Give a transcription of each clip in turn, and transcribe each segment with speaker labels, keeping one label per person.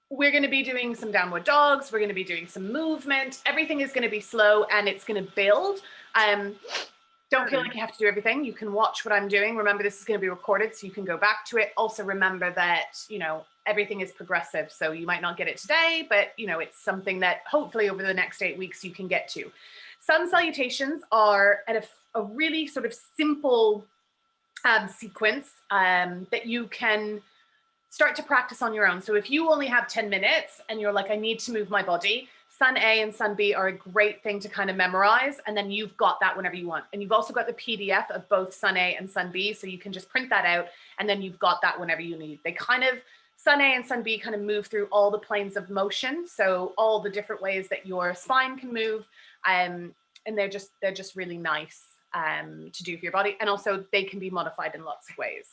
Speaker 1: we're going to be doing some downward dogs. We're going to be doing some movement. Everything is going to be slow and it's going to build. Don't feel like you have to do everything. You can watch what I'm doing. Remember, this is going to be recorded, so you can go back to it. Also, remember that, you know, everything is progressive. So you might not get it today, but, you know, it's something that hopefully over the next 8 weeks you can get to. Sun salutations are at a really sort of simple sequence that you can start to practice on your own. So if you only have 10 minutes and you're like, I need to move my body, Sun A and Sun B are a great thing to kind of memorize. And then you've got that whenever you want. And you've also got the PDF of both Sun A and Sun B. So you can just print that out and then you've got that whenever you need. They kind of, Sun A and Sun B kind of move through all the planes of motion. So all the different ways that your spine can move. And they're just really nice to do for your body. And also they can be modified in lots of ways.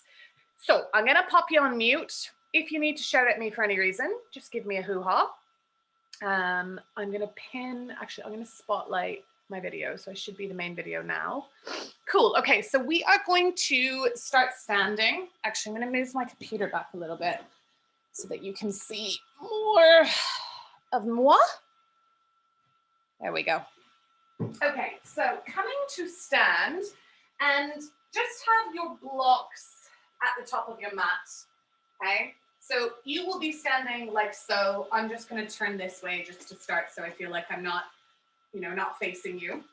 Speaker 1: So I'm going to pop you on mute. If you need to shout at me for any reason, just give me a hoo-ha. I'm going to pin, actually, I'm going to spotlight my video. So I should be the main video now. Cool. Okay, so we are going to start standing. Actually, I'm going to move my computer back a little bit so that you can see more of moi. There we go. Okay, so coming to stand and just have your blocks at the top of your mat, okay? So you will be standing like so. I'm just going to turn this way just to start so I feel like I'm not, you know, not facing you.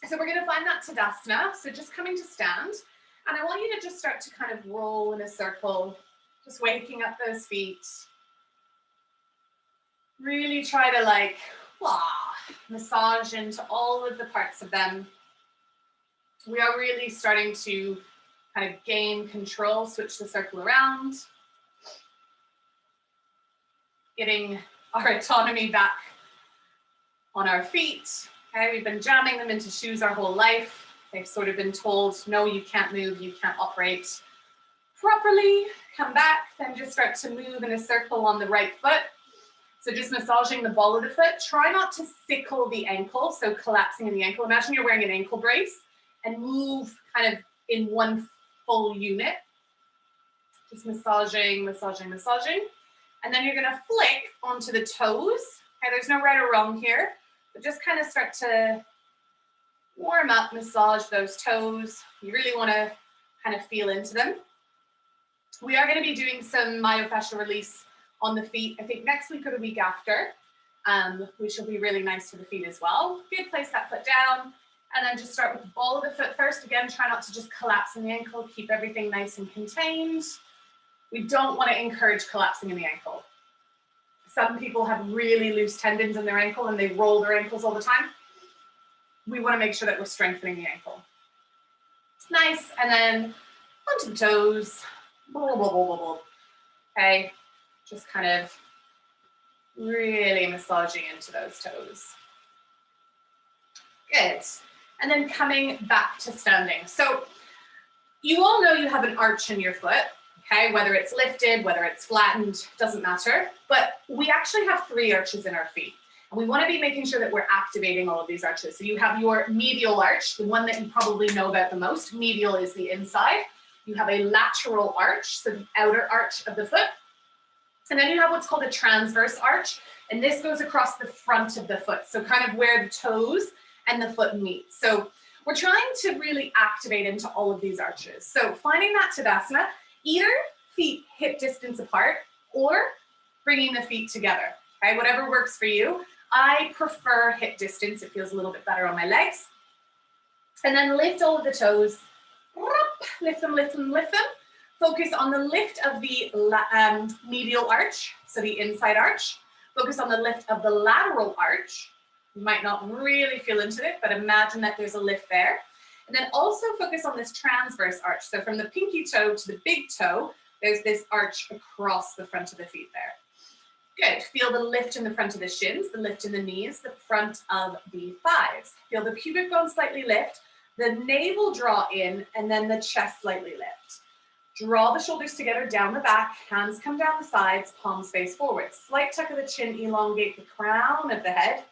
Speaker 1: So we're going to find that Tadasana. So just coming to stand. And I want you to just start to kind of roll in a circle, just waking up those feet. Really try to like, massage into all of the parts of them. We are really starting to kind of gain control, switch the circle around. Getting our autonomy back on our feet. Okay, we've been jamming them into shoes our whole life. They've sort of been told, no, you can't move, you can't operate properly. Come back, then just start to move in a circle on the right foot. So just massaging the ball of the foot. Try not to sickle the ankle, so collapsing in the ankle. Imagine you're wearing an ankle brace and move kind of in one full unit. Just massaging, massaging, massaging. And then you're going to flick onto the toes. Okay, there's no right or wrong here, but just kind of start to warm up, massage those toes. You really want to kind of feel into them. We are going to be doing some myofascial release on the feet, I think next week or the week after, which will be really nice for the feet as well. Good, place that foot down, and then just start with the ball of the foot first. Again, try not to just collapse in the ankle. Keep everything nice and contained. We don't want to encourage collapsing in the ankle. Some people have really loose tendons in their ankle and they roll their ankles all the time. We want to make sure that we're strengthening the ankle. Nice, and then onto the toes. Okay, just kind of really massaging into those toes. Good. And then coming back to standing. So you all know you have an arch in your foot, okay? Whether it's lifted, whether it's flattened, doesn't matter. But we actually have 3 arches in our feet. And we want to be making sure that we're activating all of these arches. So you have your medial arch, the one that you probably know about the most. Medial is the inside. You have a lateral arch, so the outer arch of the foot. And then you have what's called a transverse arch. And this goes across the front of the foot. So kind of where the toes and the foot meet. So we're trying to really activate into all of these arches. So finding that Tadasana, either feet hip distance apart or bringing the feet together. Okay, whatever works for you. I prefer hip distance. It feels a little bit better on my legs. And then lift all of the toes. Lift them, lift them, lift them. Focus on the lift of the medial arch, so the inside arch. Focus on the lift of the lateral arch. You might not really feel into it, but imagine that there's a lift there. And then also focus on this transverse arch. So from the pinky toe to the big toe, there's this arch across the front of the feet there. Good. Feel the lift in the front of the shins, the lift in the knees, the front of the thighs. Feel the pubic bone slightly lift, the navel draw in, and then the chest slightly lift. Draw the shoulders together down the back, hands come down the sides, palms face forward. Slight tuck of the chin, elongate the crown of the head.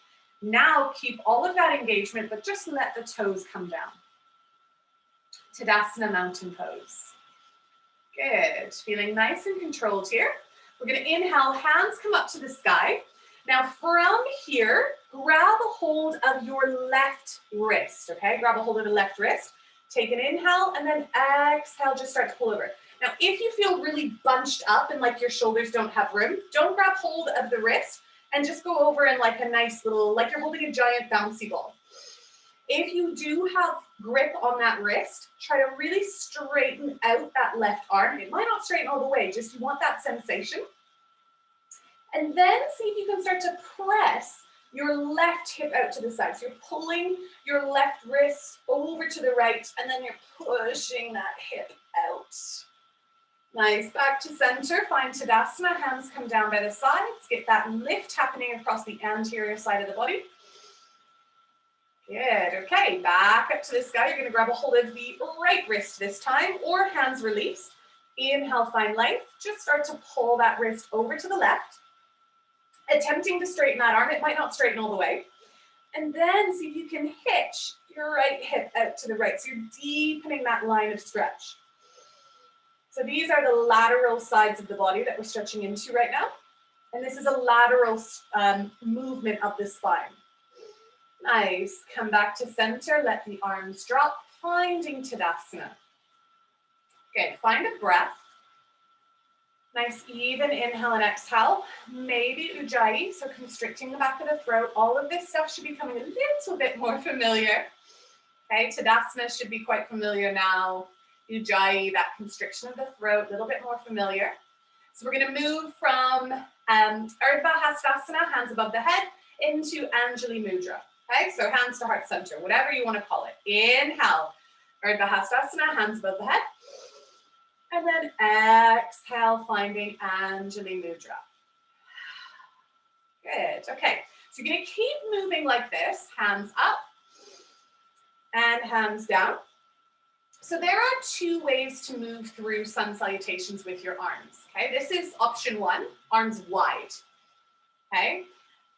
Speaker 1: Now keep all of that engagement, but just let the toes come down. Tadasana mountain pose. Good. Feeling nice and controlled here. We're going to inhale, hands come up to the sky. Now from here, grab a hold of your left wrist, okay? Grab a hold of the left wrist. Take an inhale and then exhale, just start to pull over. Now, if you feel really bunched up and like your shoulders don't have room, don't grab hold of the wrist and just go over in like a nice little, like you're holding a giant bouncy ball. If you do have grip on that wrist, try to really straighten out that left arm. It might not straighten all the way, just you want that sensation. And then see if you can start to press your left hip out to the side. So you're pulling your left wrist over to the right, and then you're pushing that hip out. Nice, back to center, find Tadasana, hands come down by the sides, get that lift happening across the anterior side of the body. Good, okay, back up to the sky. You're gonna grab a hold of the right wrist this time, or hands released. Inhale, find length. Just start to pull that wrist over to the left. Attempting to straighten that arm, it might not straighten all the way. And then see if you can hitch your right hip out to the right. So you're deepening that line of stretch. So these are the lateral sides of the body that we're stretching into right now. And this is a lateral movement of the spine. Nice, come back to center, let the arms drop, finding Tadasana. Good, find a breath. Nice, even inhale and exhale. Maybe Ujjayi, so constricting the back of the throat. All of this stuff should be becoming a little bit more familiar. Okay, Tadasana should be quite familiar now. Ujjayi, that constriction of the throat, a little bit more familiar. So we're going to move from Urdhva Hastasana, hands above the head, into Anjali Mudra. Okay, so hands to heart center, whatever you want to call it. Inhale, Urdhva Hastasana, hands above the head. And then exhale, finding Anjali Mudra. Good, okay. So you're going to keep moving like this, hands up and hands down. So there are two ways to move through sun salutations with your arms, okay? This is option one, arms wide, okay?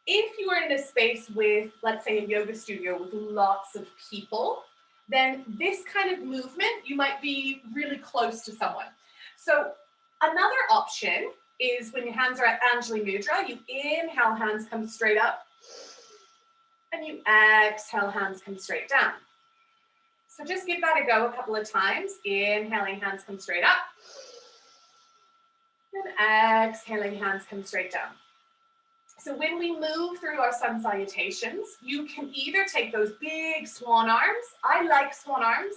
Speaker 1: If you are in a space with, let's say, a yoga studio with lots of people, then this kind of movement, you might be really close to someone. So another option is when your hands are at Anjali Mudra, you inhale, hands come straight up, and you exhale, hands come straight down. So just give that a go a couple of times. Inhaling, hands come straight up. And exhaling, hands come straight down. So when we move through our sun salutations, you can either take those big swan arms. I like swan arms,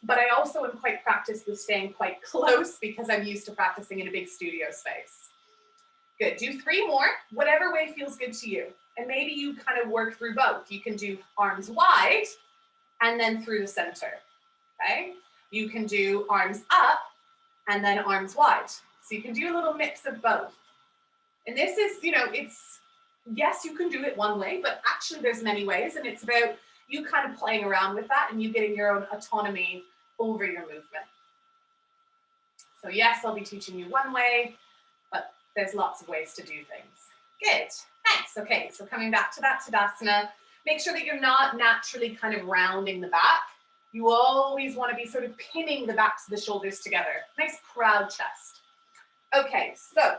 Speaker 1: but I also am quite practiced with staying quite close because I'm used to practicing in a big studio space. Good, do 3 more, whatever way feels good to you. And maybe you kind of work through both. You can do arms wide, and then through the center, okay? You can do arms up and then arms wide. So you can do a little mix of both. And this is, it's, yes, you can do it one way, but actually there's many ways, and it's about you kind of playing around with that and you getting your own autonomy over your movement. So yes, I'll be teaching you one way, but there's lots of ways to do things. Good, thanks. Okay, so coming back to that Tadasana, make sure that you're not naturally kind of rounding the back. You always want to be sort of pinning the backs of the shoulders together. Nice proud chest. Okay, so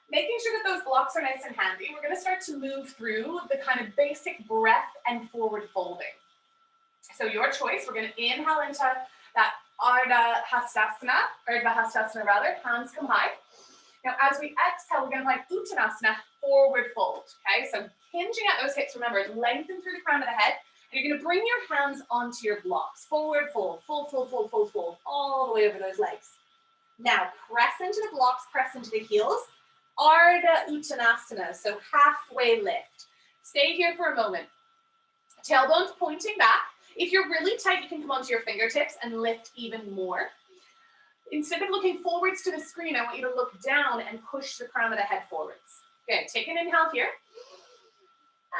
Speaker 1: making sure that those blocks are nice and handy, we're going to start to move through the kind of basic breath and forward folding. So your choice, we're going to inhale into that Urdhva Hastasana rather, hands come high. Now as we exhale, we're going to find Uttanasana, forward fold, okay? So hinging at those hips, remember, lengthen through the crown of the head, and you're going to bring your hands onto your blocks. Forward fold, fold, fold, fold, fold, fold, all the way over those legs. Now press into the blocks, press into the heels. Ardha Uttanasana, so halfway lift. Stay here for a moment. Tailbones pointing back. If you're really tight, you can come onto your fingertips and lift even more. Instead of looking forwards to the screen, I want you to look down and push the crown of the head forwards. Okay, take an inhale here.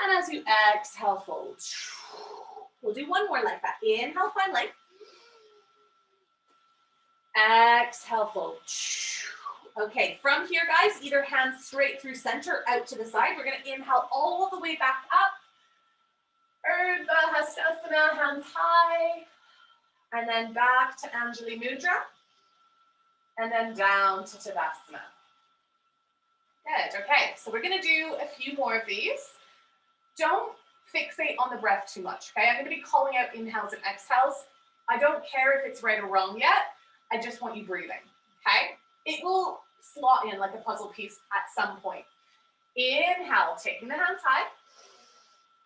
Speaker 1: And as you exhale, fold. We'll do one more like that. Inhale, find length. Exhale, fold. Okay, from here, guys, either hands straight through center, out to the side. We're going to inhale all the way back up. Urdhva Hastasana, hands high. And then back to Anjali Mudra. And then down to Tadasana. Okay, so we're gonna do a few more of these. Don't fixate on the breath too much, okay? I'm gonna be calling out inhales and exhales. I don't care if it's right or wrong yet. I just want you breathing, okay? It will slot in like a puzzle piece at some point. Inhale, taking the hands high.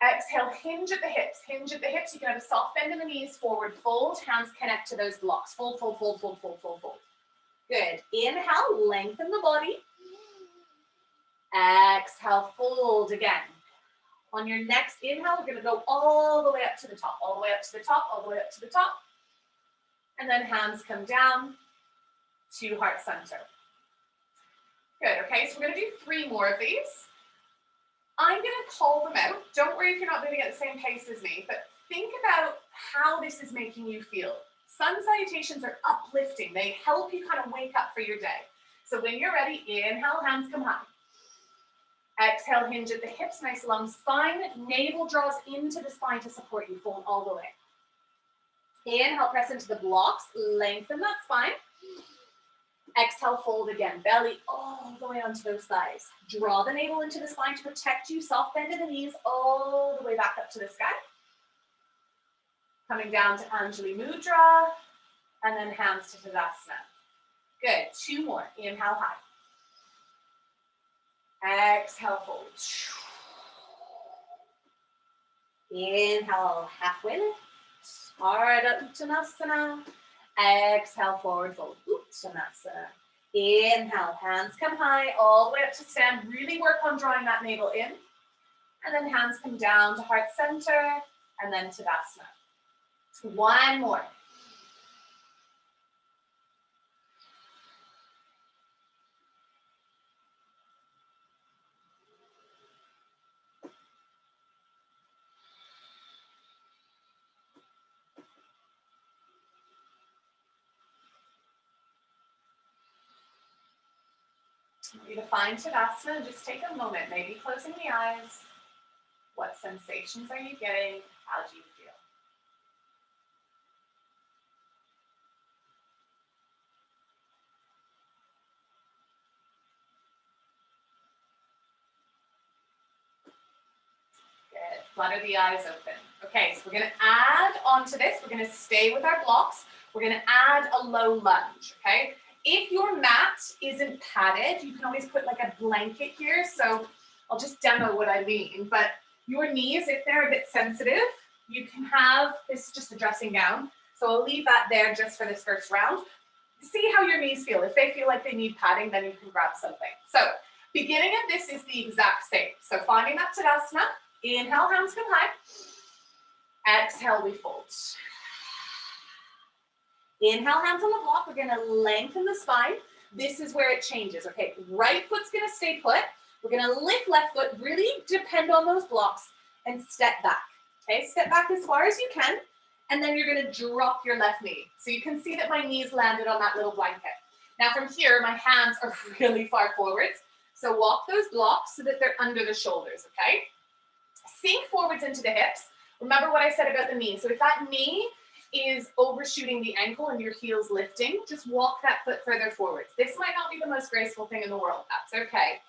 Speaker 1: Exhale, hinge at the hips. Hinge at the hips. You can have a soft bend in the knees, forward fold. Hands connect to those blocks. Fold, fold, fold, fold, fold, fold, fold. Good. Inhale, lengthen the body. Exhale, fold again. On your next inhale, we're going to go all the way up to the top, all the way up to the top, all the way up to the top. And then hands come down to heart center. Good, okay, so we're going to do 3 more of these. I'm going to call them out. Don't worry if you're not moving at the same pace as me, but think about how this is making you feel. Sun salutations are uplifting. They help you kind of wake up for your day. So when you're ready, inhale, hands come high. Exhale, hinge at the hips, nice long spine. Navel draws into the spine to support you. Fold all the way. Inhale, press into the blocks. Lengthen that spine. Exhale, fold again. Belly all the way onto those thighs. Draw the navel into the spine to protect you. Soft bend in the knees all the way back up to the sky. Coming down to Anjali Mudra. And then hands to Tadasana. Good. 2 more. Inhale, high. Exhale, fold. Inhale, halfway lift. Ardha Uttanasana. Exhale, forward fold. Uttanasana. Inhale, hands come high, all the way up to stand. Really work on drawing that navel in. And then hands come down to heart center, and then Tadasana. 1 more. I want you to find Tadasana and just take a moment, maybe closing the eyes. What sensations are you getting? How do you feel? Good. Flutter the eyes open. Okay, so we're going to add onto this. We're going to stay with our blocks. We're going to add a low lunge, okay? If your mat isn't padded, you can always put like a blanket here. So I'll just demo what I mean. But your knees, if they're a bit sensitive, you can have, this is just a dressing gown. So I'll leave that there just for this first round. See how your knees feel. If they feel like they need padding, then you can grab something. So beginning of this is the exact same. So finding that Tadasana, inhale, hands come high. Exhale, we fold. Inhale, hands on the block. We're going to lengthen the spine. This is where it changes, okay? Right foot's going to stay put. We're going to lift left foot, really depend on those blocks, and step back, okay? Step back as far as you can, and then you're going to drop your left knee. So you can see that my knees landed on that little blanket. Now from here, my hands are really far forwards. So walk those blocks so that they're under the shoulders, okay? Sink forwards into the hips. Remember what I said about the knee. So if that knee is overshooting the ankle and your heel's lifting, just walk that foot further forwards. This might not be the most graceful thing in the world. That's okay.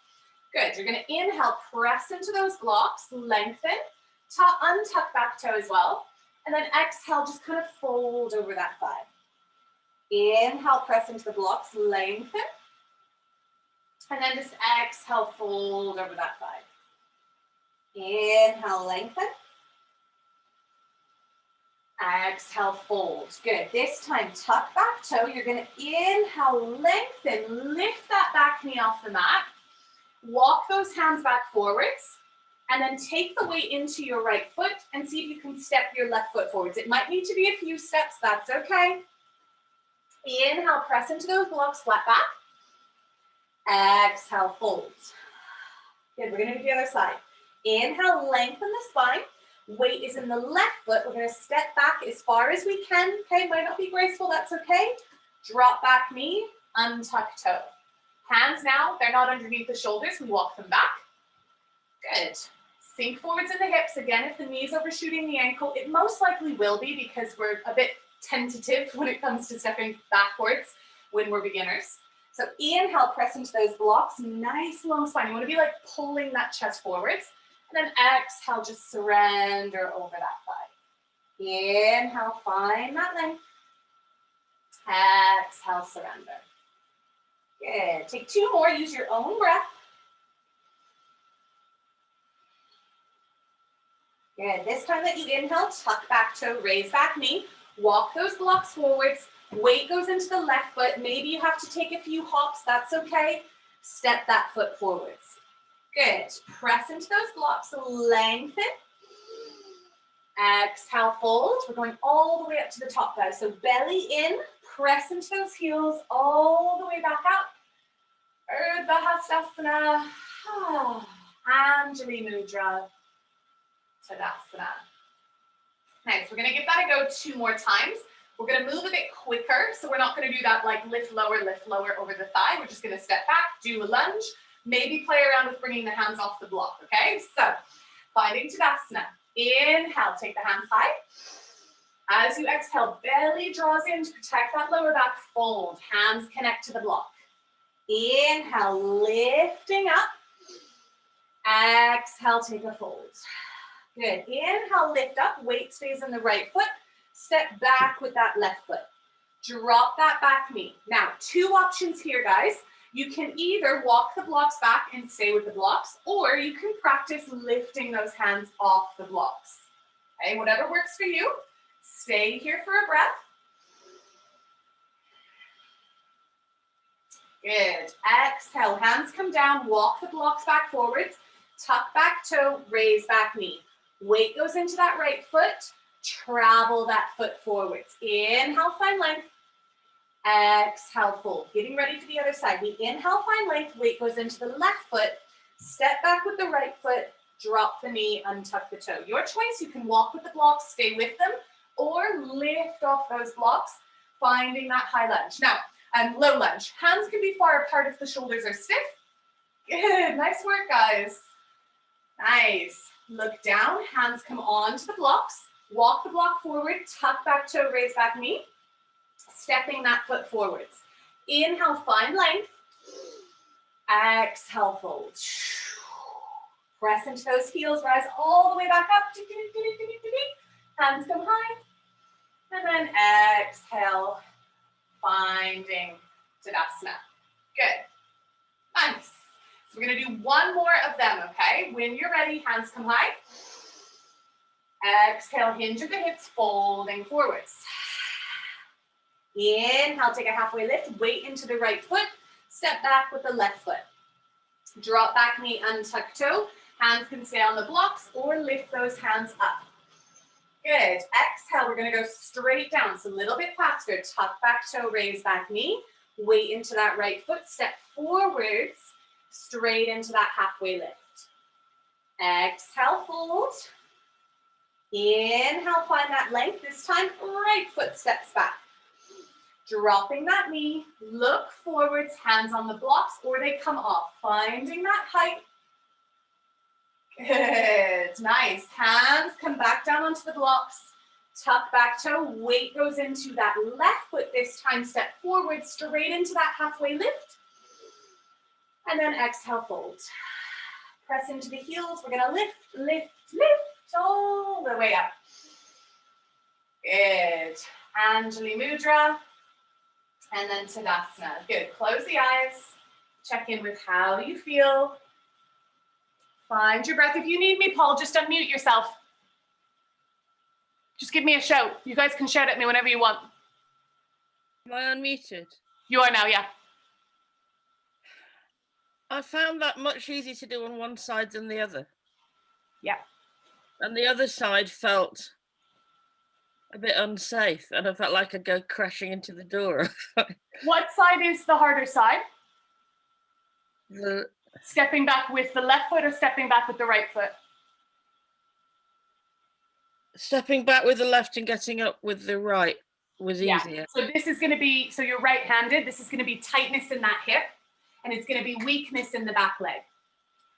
Speaker 1: Good. You're going to inhale, press into those blocks, lengthen, untuck back toe as well. And then exhale, just kind of fold over that thigh. Inhale, press into the blocks, lengthen. And then just exhale, fold over that thigh. Inhale, lengthen. Exhale, fold. Good. This time, tuck back toe. You're going to inhale, lengthen, lift that back knee off the mat. Walk those hands back forwards. And then take the weight into your right foot and see if you can step your left foot forwards. It might need to be a few steps. That's okay. Inhale, press into those blocks, flat back. Exhale, fold. Good. We're going to do the other side. Inhale, lengthen the spine. Weight is in the left foot. We're going to step back as far as we can. Okay, might not be graceful. That's okay. Drop back knee, untuck toe. Hands now, they're not underneath the shoulders. We walk them back. Good. Sink forwards in the hips. Again, if the knee's overshooting the ankle, it most likely will be because we're a bit tentative when it comes to stepping backwards when we're beginners. So inhale, press into those blocks, nice long spine. You want to be like pulling that chest forwards. And then exhale, just surrender over that thigh. Inhale, find that length. Exhale, surrender. Good. Take 2 more, use your own breath. Good. This time that you inhale, tuck back toe, raise back knee. Walk those blocks forwards. Weight goes into the left foot. Maybe you have to take a few hops. That's okay. Step that foot forwards. Good. Press into those blocks. Lengthen. Exhale, fold. We're going all the way up to the top, guys. So belly in. Press into those heels all the way back up. Urdhva Hastasana. Anjali Mudra. Tadasana. Nice. We're going to give that a go 2 more times. We're going to move a bit quicker. So we're not going to do that like lift lower over the thigh. We're just going to step back, do a lunge, maybe play around with bringing the hands off the block. Okay. So finding Tadasana. Inhale, take the hands high. As you exhale, belly draws in to protect that lower back, fold. Hands connect to the block. Inhale, lifting up. Exhale, take a fold. Good. Inhale, lift up. Weight stays in the right foot. Step back with that left foot. Drop that back knee. Now, 2 options here, guys. You can either walk the blocks back and stay with the blocks, or you can practice lifting those hands off the blocks. Okay, whatever works for you. Stay here for a breath. Good. Exhale, hands come down, walk the blocks back forwards, tuck back toe, raise back knee. Weight goes into that right foot, travel that foot forwards. Inhale, find length. Exhale, fold. Getting ready for the other side. We inhale, find length, weight goes into the left foot, step back with the right foot, drop the knee, untuck the toe. Your choice, you can walk with the blocks, stay with them, or lift off those blocks, finding that high lunge. Now, low lunge. Hands can be far apart if the shoulders are stiff. Good, nice work, guys. Nice. Look down, hands come onto the blocks. Walk the block forward, tuck back toe, raise back knee. Stepping that foot forwards. Inhale, find length. Exhale, fold. Press into those heels, rise all the way back up. Hands come high. And then exhale, finding Tadasana. Good. Nice. So we're going to do 1 more of them, okay? When you're ready, hands come high. Exhale, hinge at the hips, folding forwards. Inhale, take a halfway lift, weight into the right foot, step back with the left foot. Drop back knee, untuck toe. Hands can stay on the blocks or lift those hands up. Good. Exhale, we're going to go straight down. So a little bit faster. Tuck back toe, raise back knee. Weight into that right foot. Step forwards, straight into that halfway lift. Exhale, fold. Inhale, find that length. This time, right foot steps back. Dropping that knee, look forwards, hands on the blocks, or they come off. Finding that height. Good, nice. Hands come back down onto the blocks. Tuck back toe, weight goes into that left foot this time. Step forward, straight into that halfway lift. And then exhale, fold. Press into the heels. We're gonna lift, lift, lift all the way up. Good. Anjali Mudra. And then Tadasana. Good. Close the eyes. Check in with how you feel. Find your breath. If you need me, Paul, just unmute yourself. Just give me a shout. You guys can shout at me whenever you want.
Speaker 2: Am I unmuted?
Speaker 1: You are now, yeah.
Speaker 2: I found that much easier to do on one side than the other.
Speaker 1: Yeah.
Speaker 2: And the other side felt a bit unsafe, and I felt like I'd go crashing into the door.
Speaker 1: What side is the harder side?
Speaker 2: The
Speaker 1: Stepping back with the left foot or stepping back with the right foot?
Speaker 2: stepping back with the left and getting up with the right was easier.
Speaker 1: So this is going to be, so you're right-handed. This is going to be tightness in that hip, and it's going to be weakness in the back leg.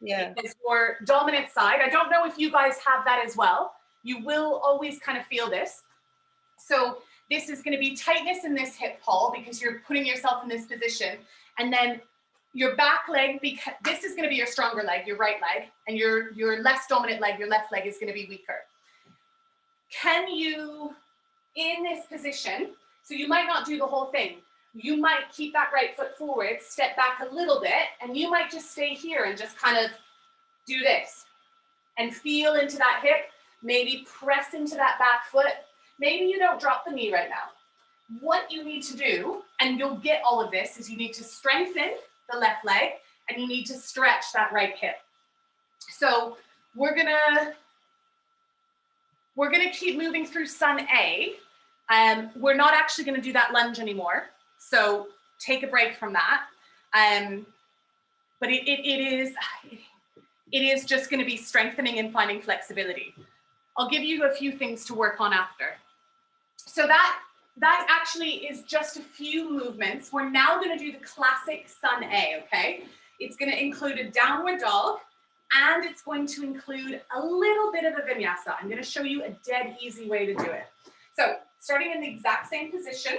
Speaker 2: Yeah.
Speaker 1: It's your dominant side. I don't know if you guys have that as well. You will always kind of feel this. So this is going to be tightness in this hip, Paul, because you're putting yourself in this position. And then your back leg, because this is going to be your stronger leg, your right leg, and your less dominant leg, your left leg is going to be weaker. Can you, in this position, so you might not do the whole thing. You might keep that right foot forward, step back a little bit, and you might just stay here and just kind of do this and feel into that hip, maybe press into that back foot. Maybe you don't drop the knee right now. What you need to do, and you'll get all of this, is you need to strengthen the left leg and you need to stretch that right hip. So we're gonna keep moving through Sun A. We're not actually gonna do that lunge anymore. So take a break from that. But it is just gonna be strengthening and finding flexibility. I'll give you a few things to work on after. So that actually is just a few movements. We're now going to do the classic Sun A, okay? It's going to include a downward dog, and it's going to include a little bit of a vinyasa. I'm going to show you a dead easy way to do it. So starting in the exact same position.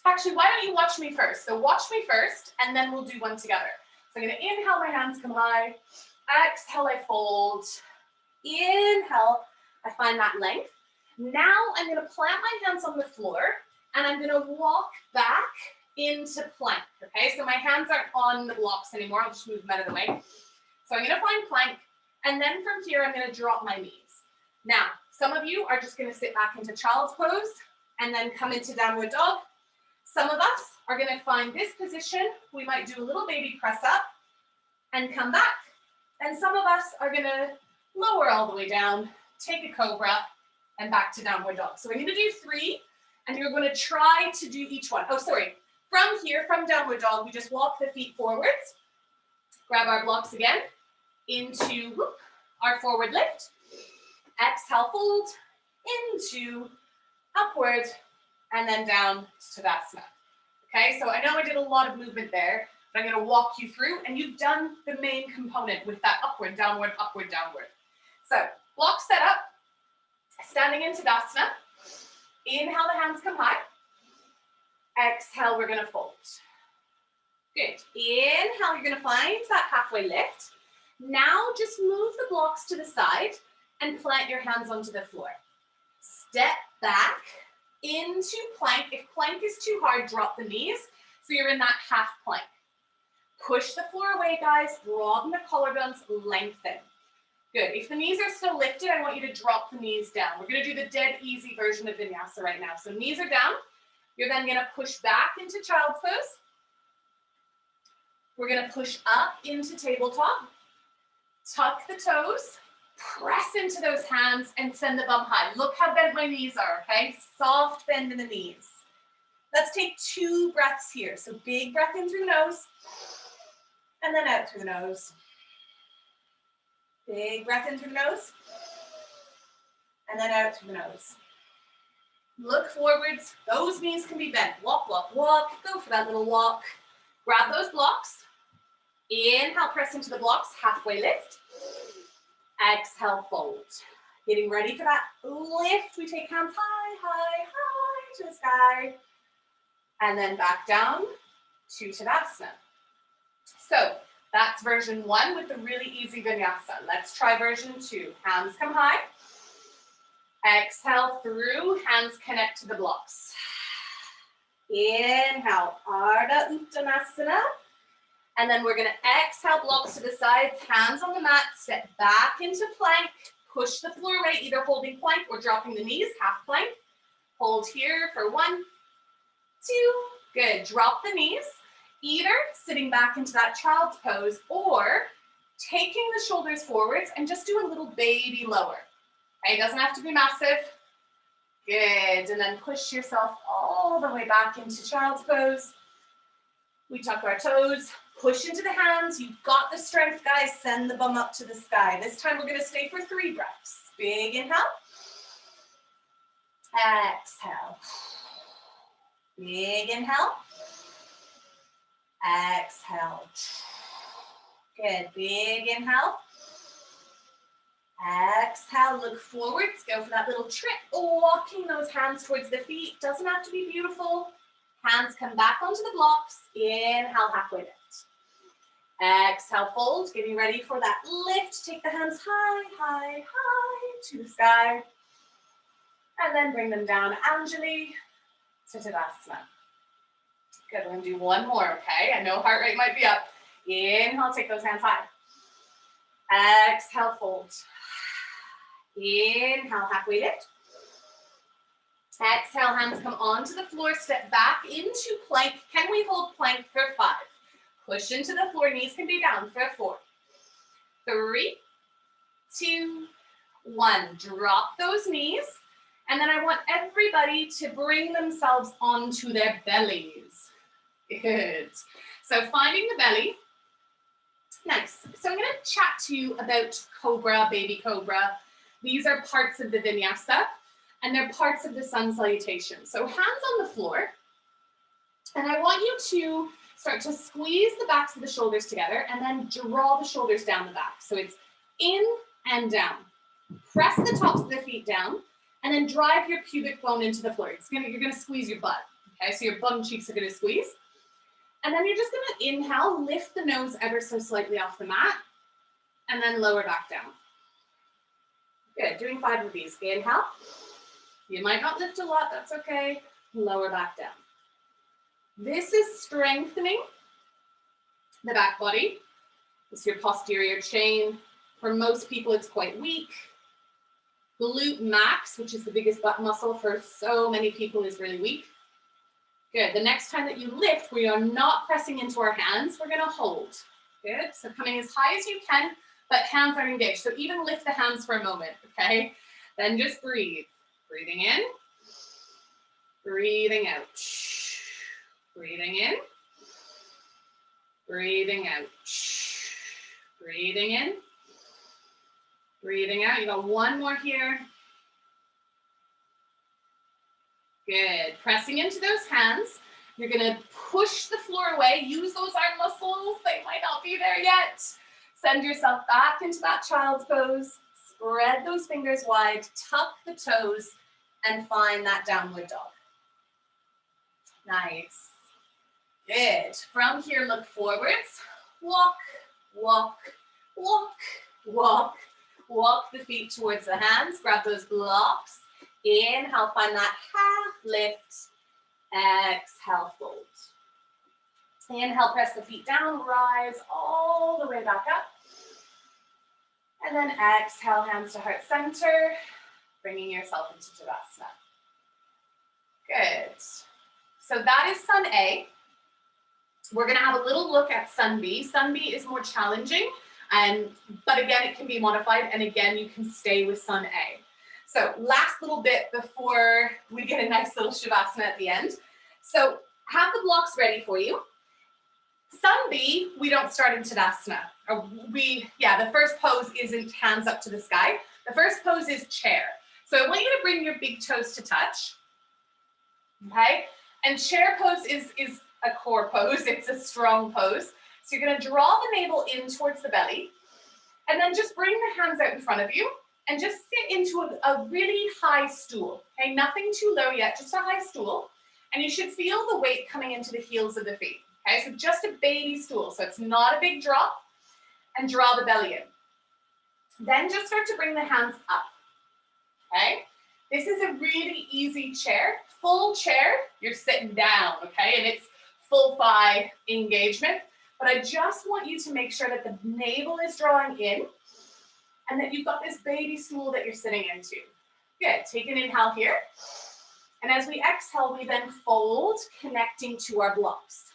Speaker 1: Actually, why don't you watch me first? So watch me first, and then we'll do one together. So I'm going to inhale, my hands come high. Exhale, I fold. Inhale, I find that length. Now I'm going to plant my hands on the floor and I'm going to walk back into plank, okay? So my hands aren't on the blocks anymore. I'll just move them out of the way. So I'm going to find plank, and then from here I'm going to drop my knees. Now, some of you are just going to sit back into child's pose and then come into downward dog. Some of us are going to find this position. We might do a little baby press up and come back. And some of us are going to lower all the way down, take a cobra, and back to downward dog. So we're going to do 3, and you're going to try to do each one. Oh, sorry. From here, from downward dog, we just walk the feet forwards, grab our blocks again, into our forward lift, exhale, fold, into, upward, and then down to Tadasana. Okay, so I know I did a lot of movement there, but I'm going to walk you through, and you've done the main component with that upward, downward, upward, downward. So block set up. Standing in Tadasana, inhale, the hands come high. Exhale, we're gonna fold. Good. Inhale, you're gonna find that halfway lift. Now just move the blocks to the side and plant your hands onto the floor. Step back into plank. If plank is too hard, drop the knees. So you're in that half plank. Push the floor away, guys. Broaden the collarbones, lengthen. Good. If the knees are still lifted, I want you to drop the knees down. We're going to do the dead easy version of vinyasa right now. So knees are down. You're then going to push back into child's pose. We're going to push up into tabletop. Tuck the toes. Press into those hands and send the bum high. Look how bent my knees are, okay? Soft bend in the knees. Let's take 2 breaths here. So big breath in through the nose and then out through the nose. Big breath in through the nose, and then out through the nose. Look forwards. Those knees can be bent. Walk, walk, walk. Go for that little walk. Grab those blocks. Inhale, press into the blocks. Halfway lift. Exhale, fold. Getting ready for that lift. We take hands high, high, high to the sky. And then back down to Tadasana. So that's version 1 with the really easy vinyasa. Let's try version 2. Hands come high. Exhale through, hands connect to the blocks. Inhale, Ardha Uttanasana. And then we're going to exhale, blocks to the sides, hands on the mat, step back into plank, push the floor away, either holding plank or dropping the knees, half plank. Hold here for 1, 2, good. Drop the knees. Either sitting back into that child's pose or taking the shoulders forwards and just do a little baby lower. Okay, it doesn't have to be massive. Good, and then push yourself all the way back into child's pose. We tuck our toes, push into the hands. You've got the strength, guys. Send the bum up to the sky. This time we're gonna stay for 3 breaths. Big inhale. Exhale. Big inhale. Exhale. Good. Big inhale. Exhale. Look forwards. Go for that little trick. Walking those hands towards the feet. Doesn't have to be beautiful. Hands come back onto the blocks. Inhale, halfway lift. Exhale, fold. Getting ready for that lift. Take the hands high, high, high to the sky. And then bring them down, Anjali, to Tadasana. Good, we're gonna do one more, okay? I know heart rate might be up. Inhale, take those hands high. Exhale, fold. Inhale, halfway lift. Exhale, hands come onto the floor, step back into plank. Can we hold plank for 5? Push into the floor, knees can be down for 4. 3, 2, 1. Drop those knees. And then I want everybody to bring themselves onto their bellies. Good. So finding the belly. Nice. So I'm going to chat to you about cobra, baby cobra. These are parts of the vinyasa and they're parts of the sun salutation. So hands on the floor. And I want you to start to squeeze the backs of the shoulders together and then draw the shoulders down the back. So it's in and down. Press the tops of the feet down and then drive your pubic bone into the floor. You're gonna squeeze your butt, okay? So your bum cheeks are gonna squeeze. And then you're just gonna inhale, lift the nose ever so slightly off the mat, and then lower back down. Good, doing 5 of these. Inhale. You might not lift a lot, that's okay. Lower back down. This is strengthening the back body. This is your posterior chain. For most people, it's quite weak. Glute max, which is the biggest butt muscle for so many people, is really weak. Good. The next time that you lift, we are not pressing into our hands. We're going to hold. Good. So coming as high as you can, but hands are engaged. So even lift the hands for a moment, okay? Then just breathe. Breathing in. Breathing out. Breathing in. Breathing out. Breathing in. Breathing out. You got one more here. Good. Pressing into those hands. You're going to push the floor away. Use those arm muscles. They might not be there yet. Send yourself back into that child's pose. Spread those fingers wide. Tuck the toes and find that downward dog. Nice. Good. From here, look forwards. Walk, walk, walk, walk. Walk the feet towards the hands. Grab those blocks. Inhale, find that half lift. Exhale, fold. Inhale, press the feet down. Rise all the way back up. And then exhale, hands to heart center. Bringing yourself into Tadasana. Good. So that is Sun A. We're going to have a little look at Sun B. Sun B is more challenging, but again, it can be modified, and again, you can stay with Sun A. So last little bit before we get a nice little Shavasana at the end. So have the blocks ready for you. Sun B, we don't start in Tadasana. The first pose isn't hands up to the sky. The first pose is chair. So I want you to bring your big toes to touch. Okay? And chair pose is a core pose. It's a strong pose. So you're going to draw the navel in towards the belly. And then just bring the hands out in front of you. And just sit into a really high stool. Okay? Nothing too low yet. Just a high stool. And you should feel the weight coming into the heels of the feet. Okay? So just a baby stool. So it's not a big drop. And draw the belly in. Then just start to bring the hands up. Okay? This is a really easy chair. Full chair, you're sitting down, okay? And it's full thigh engagement. But I just want you to make sure that the navel is drawing in and that you've got this baby stool that you're sitting into. Good. Take an inhale here. And as we exhale, we then fold, connecting to our blocks.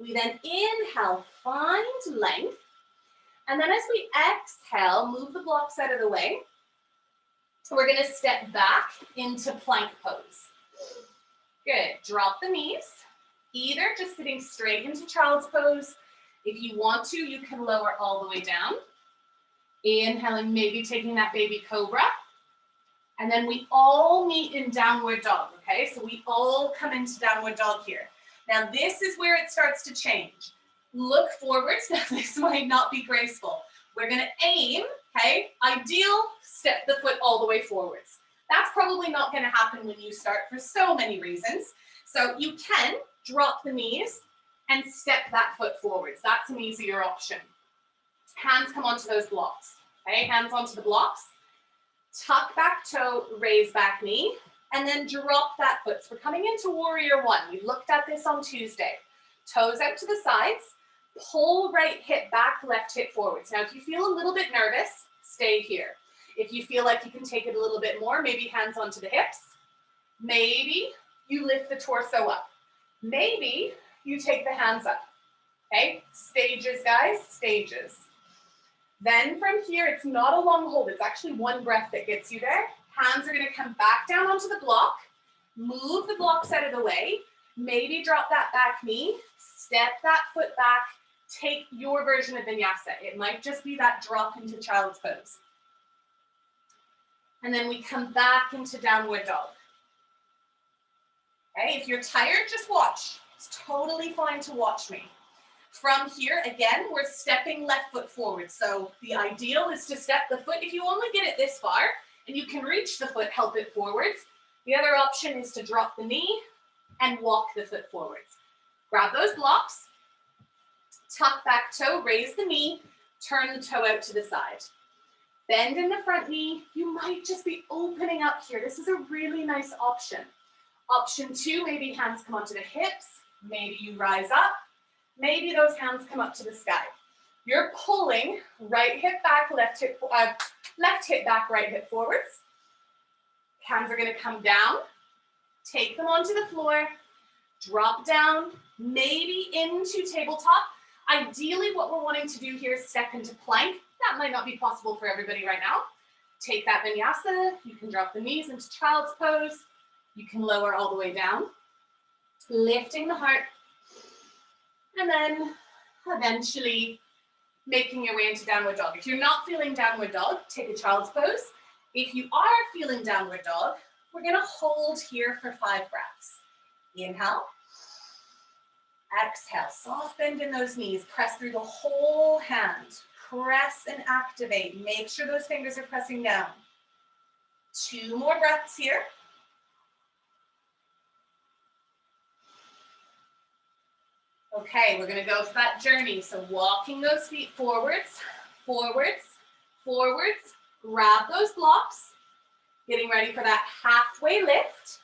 Speaker 1: We then inhale, find length. And then as we exhale, move the blocks out of the way. So we're going to step back into plank pose. Good. Drop the knees. Either just sitting straight into child's pose. If you want to, you can lower all the way down. Inhaling, maybe taking that baby cobra. And then we all meet in downward dog, okay? So we all come into downward dog here. Now this is where it starts to change. Look forwards. Now this might not be graceful. We're going to aim, okay? Ideal, step the foot all the way forwards. That's probably not going to happen when you start for so many reasons. So you can, drop the knees, and step that foot forwards. That's an easier option. Hands come onto those blocks. Okay, hands onto the blocks. Tuck back toe, raise back knee, and then drop that foot. So we're coming into warrior one. We looked at this on Tuesday. Toes out to the sides, pull right hip back, left hip forwards. Now, if you feel a little bit nervous, stay here. If you feel like you can take it a little bit more, maybe hands onto the hips. Maybe you lift the torso up. Maybe you take the hands up. Okay, stages, guys, stages. Then from here, it's not a long hold. It's actually one breath that gets you there. Hands are going to come back down onto the block. Move the blocks out of the way. Maybe drop that back knee. Step that foot back. Take your version of vinyasa. It might just be that drop into child's pose. And then we come back into downward dog. Okay, if you're tired, just watch. It's totally fine to watch me. From here, again, we're stepping left foot forward. So the ideal is to step the foot. If you only get it this far and you can reach the foot, help it forwards. The other option is to drop the knee and walk the foot forwards. Grab those blocks, tuck back toe, raise the knee, turn the toe out to the side. Bend in the front knee. You might just be opening up here. This is a really nice option. Option two, maybe hands come onto the hips. Maybe you rise up. Maybe those hands come up to the sky. You're pulling right hip back, left hip back, right hip forwards. Hands are going to come down. Take them onto the floor. Drop down, maybe into tabletop. Ideally, what we're wanting to do here is step into plank. That might not be possible for everybody right now. Take that vinyasa. You can drop the knees into child's pose. You can lower all the way down. Lifting the heart. And then eventually making your way into downward dog. If you're not feeling downward dog, take a child's pose. If you are feeling downward dog, we're going to hold here for 5 breaths. Inhale. Exhale. Soft bend in those knees. Press through the whole hand. Press and activate. Make sure those fingers are pressing down. 2 more breaths here. Okay, we're going to go for that journey. So walking those feet forwards, forwards, forwards. Grab those blocks. Getting ready for that halfway lift.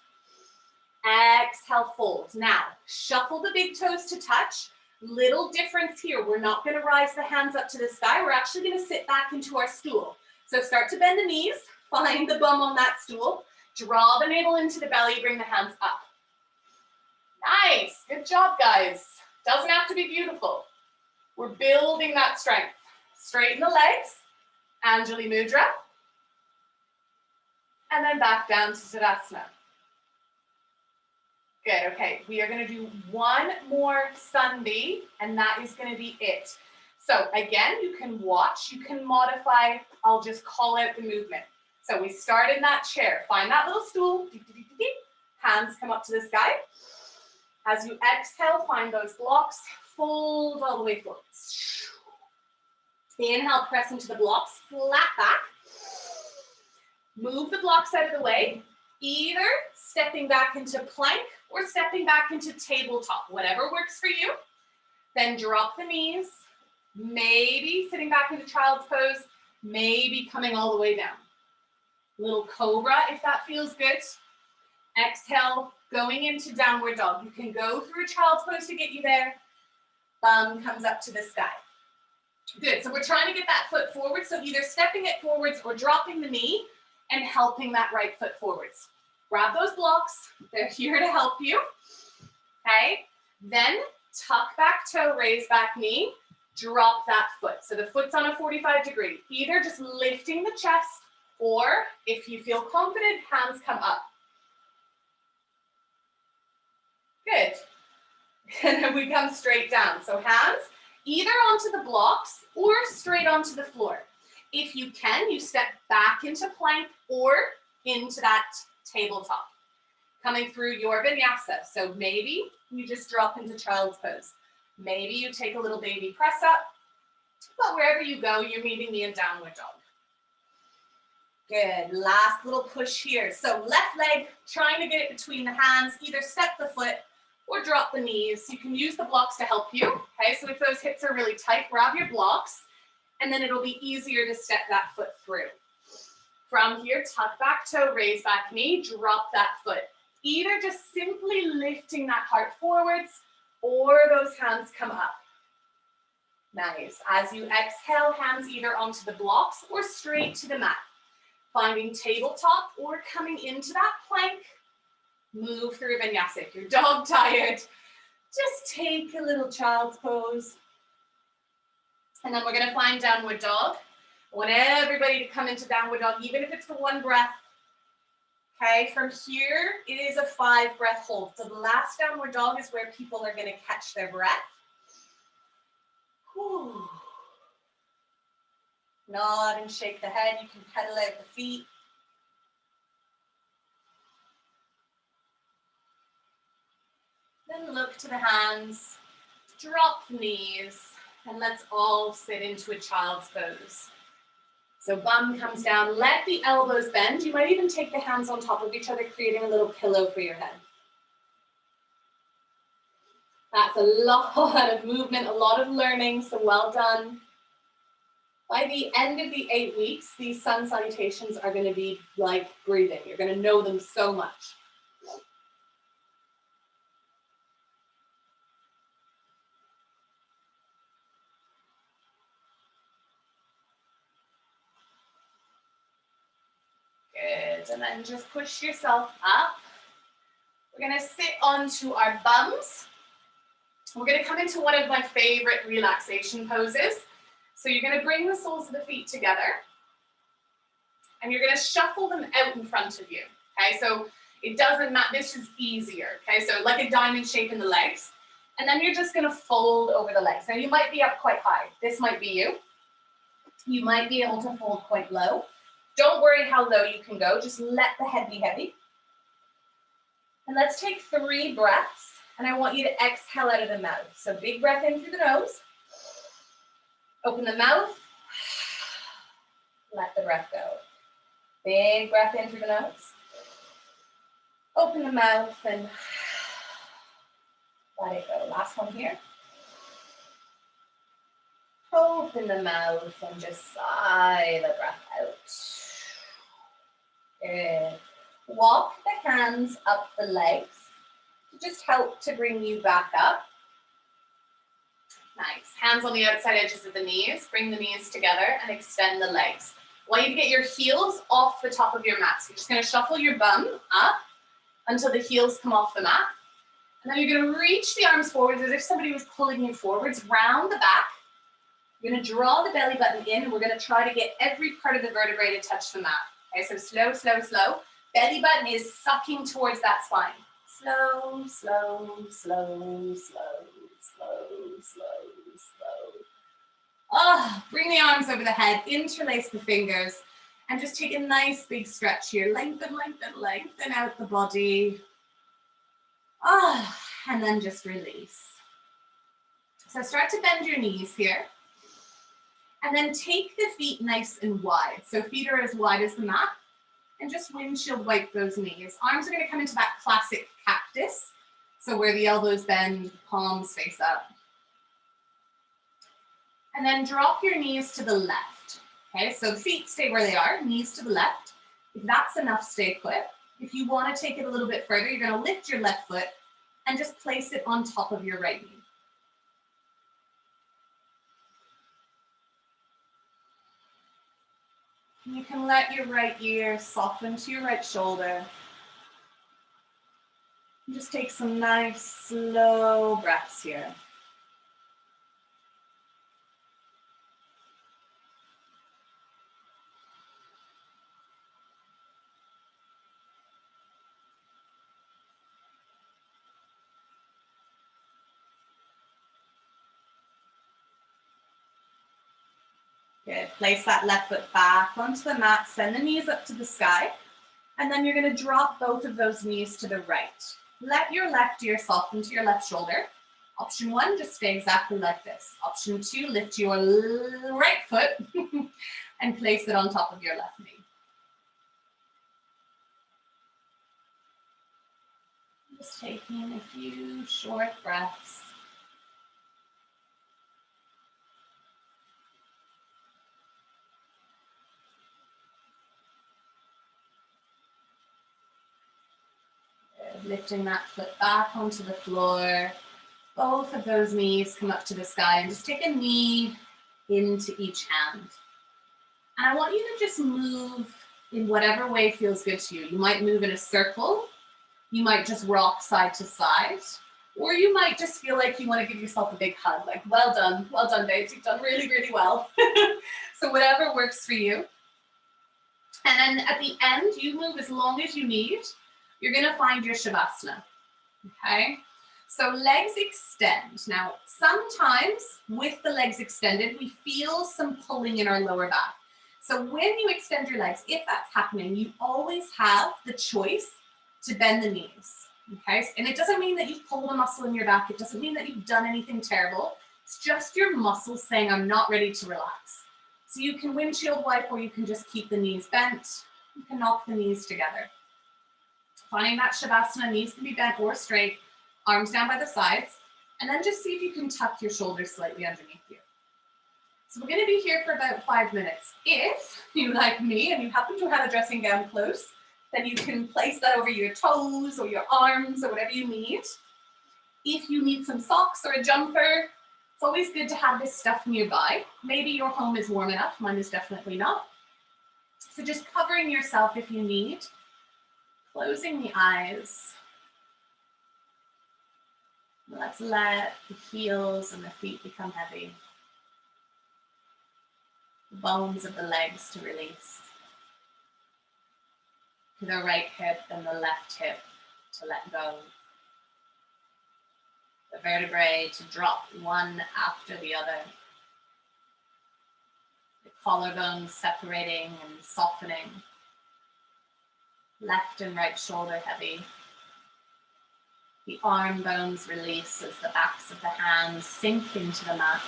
Speaker 1: Exhale, fold. Now, shuffle the big toes to touch. Little difference here. We're not going to rise the hands up to the sky. We're actually going to sit back into our stool. So start to bend the knees. Find the bum on that stool. Draw the navel into the belly. Bring the hands up. Nice. Good job, guys. Doesn't have to be beautiful. We're building that strength. Straighten the legs. Anjali Mudra. And then back down to Tadasana. Good, okay. We are going to do one more Sandhi, and that is going to be it. So again, you can watch, you can modify. I'll just call out the movement. So we start in that chair. Find that little stool. Hands come up to the sky. As you exhale, find those blocks. Fold all the way forward. Inhale, press into the blocks. Flat back. Move the blocks out of the way. Either stepping back into plank or stepping back into tabletop, whatever works for you. Then drop the knees, maybe sitting back into child's pose, maybe coming all the way down. Little cobra if that feels good. Exhale, going into downward dog. You can go through a child's pose to get you there. Bum comes up to the sky. Good, so we're trying to get that foot forward, so either stepping it forwards or dropping the knee and helping that right foot forwards. Grab those blocks. They're here to help you. Okay. Then tuck back toe, raise back knee, drop that foot. So the foot's on a 45 degree. Either just lifting the chest or if you feel confident, hands come up. Good. And then we come straight down. So hands either onto the blocks or straight onto the floor. If you can, you step back into plank or into that tabletop. Coming through your vinyasa. So maybe you just drop into child's pose. Maybe you take a little baby press up. But wherever you go, you're meeting me in downward dog. Good. Last little push here. So left leg, trying to get it between the hands. Either step the foot or drop the knees. You can use the blocks to help you. Okay, so if those hips are really tight, grab your blocks, and then it'll be easier to step that foot through. From here, tuck back toe, raise back knee, drop that foot. Either just simply lifting that heart forwards, or those hands come up. Nice. As you exhale, hands either onto the blocks or straight to the mat. Finding tabletop or coming into that plank. Move through vinyasa. If you're dog tired, just take a little child's pose. And then we're going to find downward dog. I want everybody to come into downward dog, even if it's for one breath. Okay, from here, it is a 5-breath hold. So the last downward dog is where people are going to catch their breath. Whew. Nod and shake the head. You can pedal out the feet. Then look to the hands, drop the knees, and let's all sit into a child's pose. So bum comes down, let the elbows bend. You might even take the hands on top of each other, creating a little pillow for your head. That's a lot of movement, a lot of learning, so well done. By the end of the 8 weeks, these sun salutations are going to be like breathing. You're going to know them so much. Good, and then just push yourself up. We're going to sit onto our bums. We're going to come into one of my favorite relaxation poses. So you're going to bring the soles of the feet together, and you're going to shuffle them out in front of you. Okay, so it doesn't matter, this is easier. Okay, so like a diamond shape in the legs, and then you're just going to fold over the legs. Now you might be up quite high. This might be you. You might be able to fold quite low. Don't worry how low you can go. Just let the head be heavy. And let's take 3 breaths. And I want you to exhale out of the mouth. So big breath in through the nose. Open the mouth. Let the breath go. Big breath in through the nose. Open the mouth and let it go. Last one here. Open the mouth and just sigh the breath out. Good. Walk the hands up the legs to just help to bring you back up. Nice. Hands on the outside edges of the knees. Bring the knees together and extend the legs. I want you to get your heels off the top of your mat. So you're just going to shuffle your bum up until the heels come off the mat. And then you're going to reach the arms forwards as if somebody was pulling you forwards, round the back. You're going to draw the belly button in, and we're going to try to get every part of the vertebrae to touch the mat. Okay, so slow, slow, slow. Belly button is sucking towards that spine. Slow, slow, slow, slow, slow, slow, slow. Oh, bring the arms over the head, interlace the fingers, and just take a nice big stretch here. Lengthen, lengthen, lengthen out the body. Ah, and then just release. So start to bend your knees here. And then take the feet nice and wide. So feet are as wide as the mat. And just windshield wipe those knees. Arms are going to come into that classic cactus. So where the elbows bend, palms face up. And then drop your knees to the left. Okay, so feet stay where they are, knees to the left. If that's enough, stay put. If you want to take it a little bit further, you're going to lift your left foot and just place it on top of your right knee. You can let your right ear soften to your right shoulder. Just take some nice, slow breaths here. Good. Place that left foot back onto the mat, send the knees up to the sky, and then you're going to drop both of those knees to the right. Let your left ear soften to your left shoulder. Option 1, just stay exactly like this. Option 2, lift your right foot and place it on top of your left knee. Just taking a few short breaths. Lifting that foot back onto the floor. Both of those knees come up to the sky and just take a knee into each hand. And I want you to just move in whatever way feels good to you. You might move in a circle. You might just rock side to side. Or you might just feel like you want to give yourself a big hug. Like, well done, babes. You've done really, really well. So whatever works for you. And then at the end, you move as long as you need. You're going to find your Shavasana. Okay? So legs extend. Now, sometimes with the legs extended, we feel some pulling in our lower back. So when you extend your legs, if that's happening, you always have the choice to bend the knees. Okay? And it doesn't mean that you've pulled a muscle in your back. It doesn't mean that you've done anything terrible. It's just your muscles saying, I'm not ready to relax. So you can windshield wipe or you can just keep the knees bent. You can knock the knees together. Finding that Shavasana, knees can be bent or straight, arms down by the sides, and then just see if you can tuck your shoulders slightly underneath you. So we're going to be here for about 5 minutes. If you, like me, and you happen to have a dressing gown close, then you can place that over your toes or your arms or whatever you need. If you need some socks or a jumper, it's always good to have this stuff nearby. Maybe your home is warm enough. Mine is definitely not. So just covering yourself if you need. Closing the eyes. Let's let the heels and the feet become heavy. The bones of the legs to release. The right hip and the left hip to let go. The vertebrae to drop one after the other. The collarbones separating and softening. Left and right shoulder heavy. The arm bones release as the backs of the hands sink into the mat.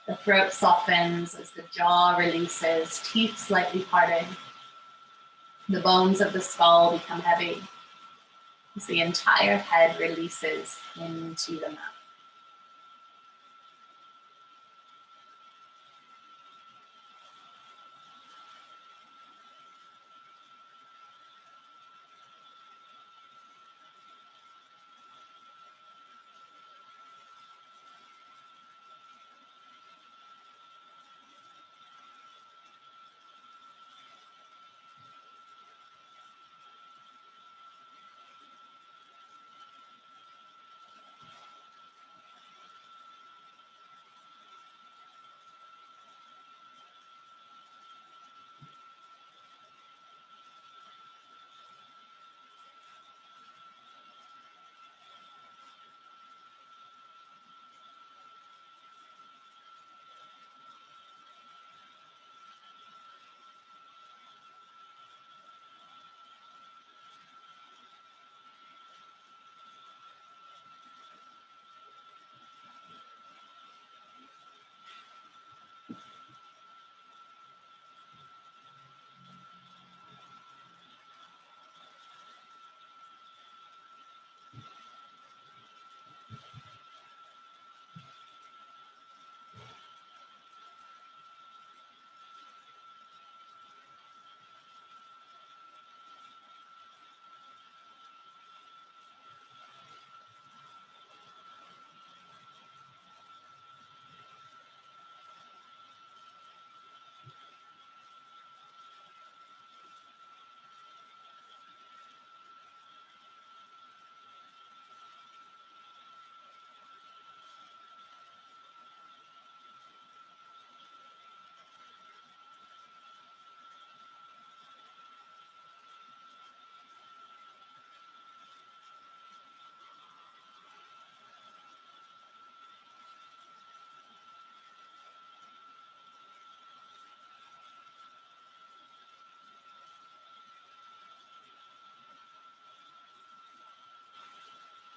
Speaker 1: The throat softens as the jaw releases, teeth slightly parting. The bones of the skull become heavy as the entire head releases into the mat.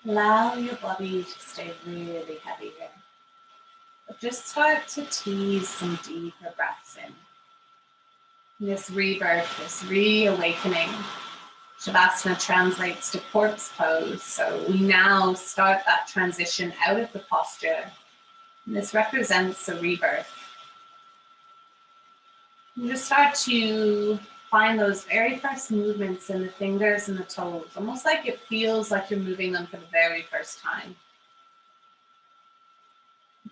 Speaker 1: Allow your body to stay really heavy here. But just start to tease some deeper breaths in. This rebirth, this reawakening, Shavasana translates to corpse pose. So we now start that transition out of the posture. And this represents a rebirth. You just start to find those very first movements in the fingers and the toes, almost like it feels like you're moving them for the very first time.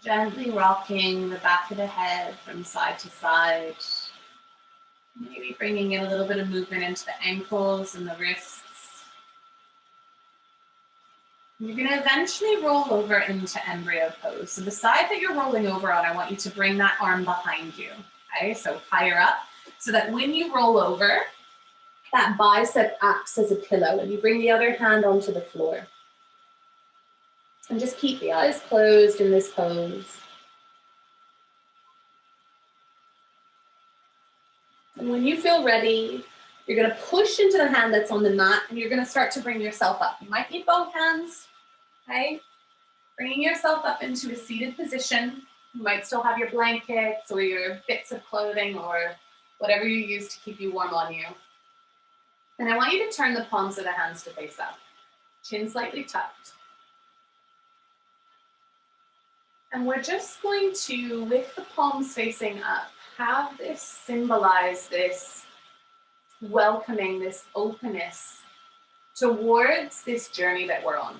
Speaker 1: Gently rocking the back of the head from side to side. Maybe bringing in a little bit of movement into the ankles and the wrists. You're going to eventually roll over into embryo pose. So the side that you're rolling over on, I want you to bring that arm behind you. Okay, so higher up, so that when you roll over, that bicep acts as a pillow and you bring the other hand onto the floor. And just keep the eyes closed in this pose. And when you feel ready, you're going to push into the hand that's on the mat and you're going to start to bring yourself up. You might need both hands, okay? Bringing yourself up into a seated position. You might still have your blankets or your bits of clothing or whatever you use to keep you warm on you. And I want you to turn the palms of the hands to face up, chin slightly tucked. And we're just going to, with the palms facing up, have this symbolize this welcoming, this openness towards this journey that we're on.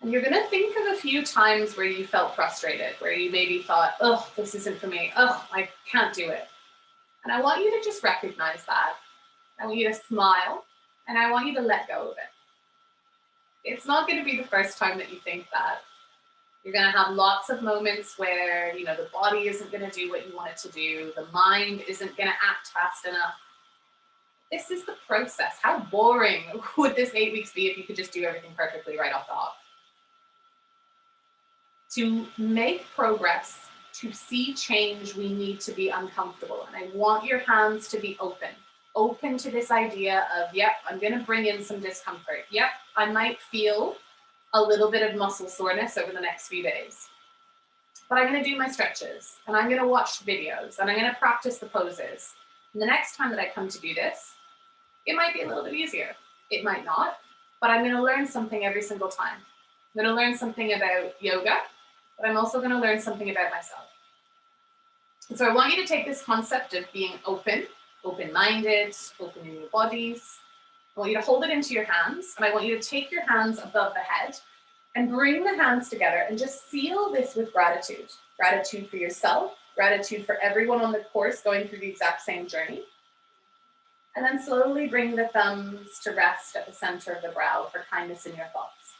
Speaker 1: And you're going to think of a few times where you felt frustrated, where you maybe thought, oh, this isn't for me. Oh, I can't do it. And I want you to just recognize that. I want you to smile, and I want you to let go of it. It's not going to be the first time that you think that. You're going to have lots of moments where, the body isn't going to do what you want it to do. The mind isn't going to act fast enough. This is the process. How boring would this 8 weeks be if you could just do everything perfectly right off the hop? To make progress, to see change, we need to be uncomfortable. And I want your hands to be open to this idea of, yep, I'm going to bring in some discomfort. Yep, I might feel a little bit of muscle soreness over the next few days. But I'm going to do my stretches and I'm going to watch videos and I'm going to practice the poses. And the next time that I come to do this, it might be a little bit easier. It might not, but I'm going to learn something every single time. I'm going to learn something about yoga, but I'm also going to learn something about myself. And so I want you to take this concept of being open-minded, open in your bodies. I want you to hold it into your hands, and I want you to take your hands above the head and bring the hands together and just seal this with gratitude. Gratitude for yourself, gratitude for everyone on the course going through the exact same journey. And then slowly bring the thumbs to rest at the center of the brow for kindness in your thoughts.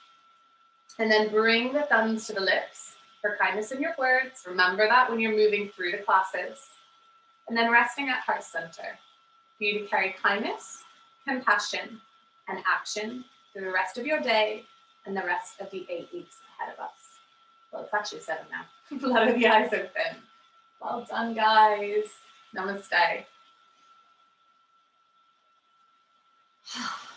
Speaker 1: And then bring the thumbs to the lips for kindness in your words. Remember that when you're moving through the classes. And then resting at heart center for you to carry kindness, compassion, and action through the rest of your day and the rest of the 8 weeks ahead of us. Well, it's actually 7 now. Let the eyes open. Well done, guys. Namaste.